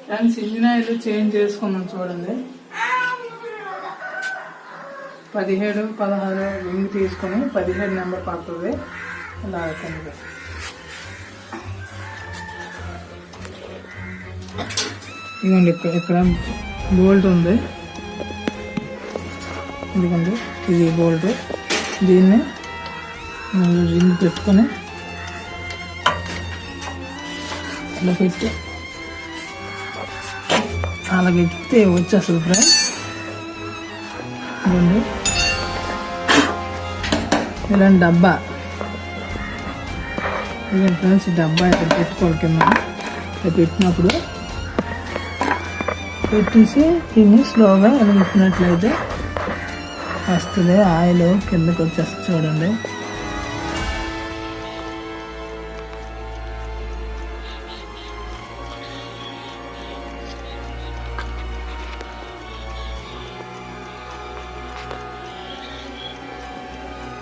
Friends engine oil change చేసుకున్నాం చూడండి. 17, 16 ring తీసుకొని 17 నెంబర్ పడుతుంది. ఇలా అవుతుంది. ఇదిగోండి ఇక్కడ బోల్ట్ ఉంది. ఇదిగోండి ఇది బోల్ట్. దీన్ని రింగ్ పెట్టుకొని ఇలా పెట్టి అలాగే ఎక్కితే వచ్చేస్తుంది ఫ్రెండ్స్. ఇదిగోండి ఇలాంటి డబ్బా. ఇదిగోండి ఫ్రెండ్స్, ఈ డబ్బా ఇక్కడ పెట్టుకోవాలి. కింద పెట్టినప్పుడు పెట్టేసి దీన్ని స్లోగా ఇలా పెట్టినట్లయితే వస్తుంది. ఆయిల్ కిందకి వచ్చేస్తుంది చూడండి.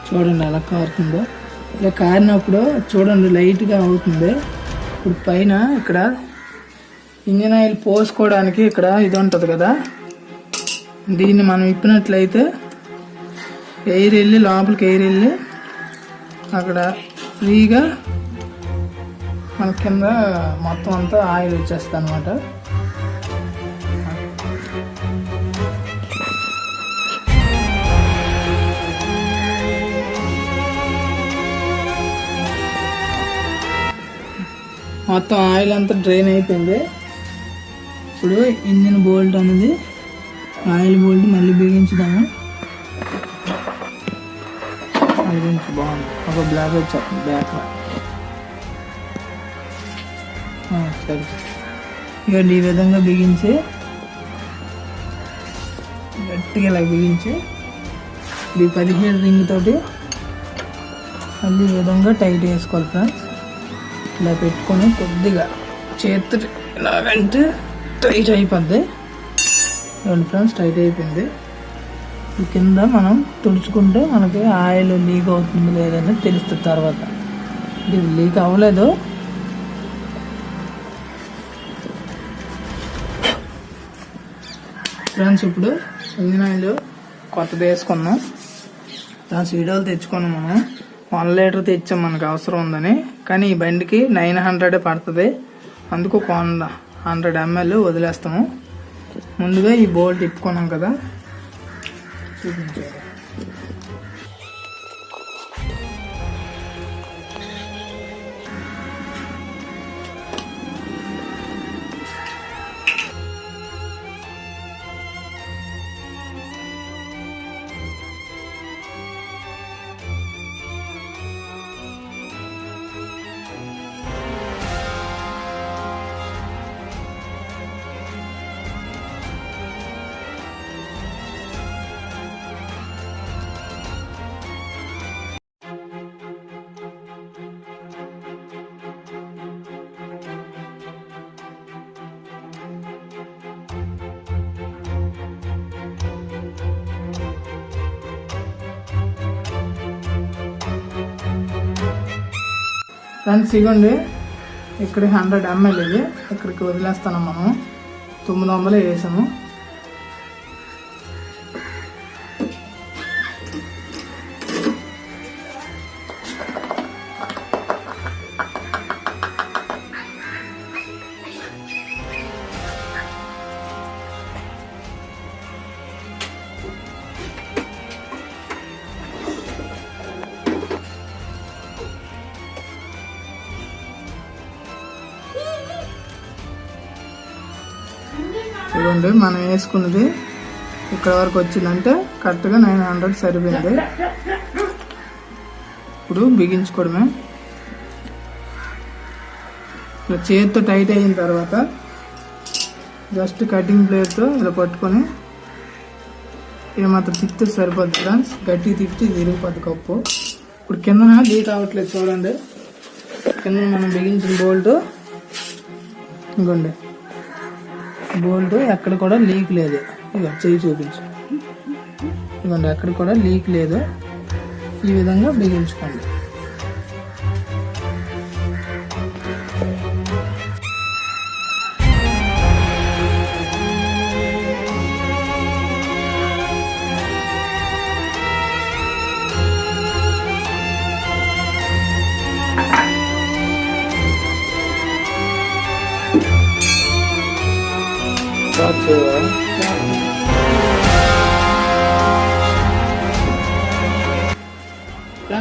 చూడండి ఎలా కారుతుందో. ఇలా కారినప్పుడు చూడండి లైట్గా అవుతుంది. ఇప్పుడు పైన ఇక్కడ ఇంజిన్ ఆయిల్ పోసుకోవడానికి ఇక్కడ ఇది ఉంటుంది కదా, దీన్ని మనం ఇప్పినట్లయితే ఎయిర్ వెళ్ళి లోపలికి ఎయిర్ వెళ్ళి అక్కడ ఫ్రీగా మన కింద మొత్తం అంతా ఆయిల్ వచ్చేస్తుంది అన్నమాట. మొత్తం ఆయిల్ అంతా డ్రైన్ అయిపోయింది. ఇప్పుడు ఇంజిన్ బోల్ట్ అనేది ఆయిల్ బోల్ట్ మళ్ళీ బిగించుదాము. బిగించి బాగుంది. ఒక బ్లాక్ వచ్చేస్తుంది బ్యాక్. సరే ఇక ఈ విధంగా బిగించి గట్టిగా ఇలా బిగించి ఈ 17 రింగ్ తోటి మళ్ళీ ఈ విధంగా టైట్ వేసుకోవాలి ఫ్రెండ్స్. ఇలా పెట్టుకొని కొద్దిగా చేతి ఇలాగంటే టైట్ అయిపోద్ది. రెండు ఫ్రెండ్స్ టైట్ అయిపోయింది. ఈ కింద మనం తుడుచుకుంటే మనకి ఆయిల్ లీక్ అవుతుంది లేదని తెలుస్తుంది తర్వాత. ఇది లీక్ అవ్వలేదు. ఫ్రెండ్స్ ఇప్పుడు ఇంజిన్ ఆయిల్ కొత్తది వేసుకున్నాం. ఫ్రెండ్స్ వీడియోలు తెచ్చుకున్నాం. మనం 1 లీటర్ తెచ్చాం మనకు అవసరం ఉందని. కానీ ఈ బండికి 900 పడుతుంది. అందుకు 100 ml వదిలేస్తాము. ముందుగా ఈ బోల్ట్ తిప్పుకున్నాం కదా, చూపించాలి. ఫ్రెండ్స్ ఇవ్వండి, ఇక్కడ 100 ml ఇది ఇక్కడికి వదిలేస్తాను. మనం 900 వేసాము. చూడండి మనం వేసుకున్నది ఇక్కడ వరకు వచ్చిందంటే కరెక్ట్గా 900 సరిపోయింది. ఇప్పుడు బిగించుకోవడమే. ఇలా చేతితో టైట్ అయిన తర్వాత జస్ట్ కటింగ్ ప్లేట్తో ఇలా పట్టుకొని ఏమాత్రం తిప్పితే సరిపోద్ది ఫ్రెండ్స్. గట్టి తిప్పి తిరిగిపోద్ది కప్పు. ఇప్పుడు కిందన లీక్ అవ్వట్లేదు చూడండి. కింద మనం బిగించిన బోల్ట్ ఇంకోండి, బోల్ట్ ఎక్కడ కూడా లీక్ లేదు. ఇక చెయ్యి చూపించు. ఇదిగోండి ఎక్కడ కూడా లీక్ లేదు. ఈ విధంగా బిగించుకోండి.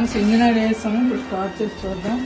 ఫ్రెండ్స్ ఇంజిన్ ఆయిల్ వేస్తాము. ఇప్పుడు స్టార్ట్ చేసి చూద్దాం.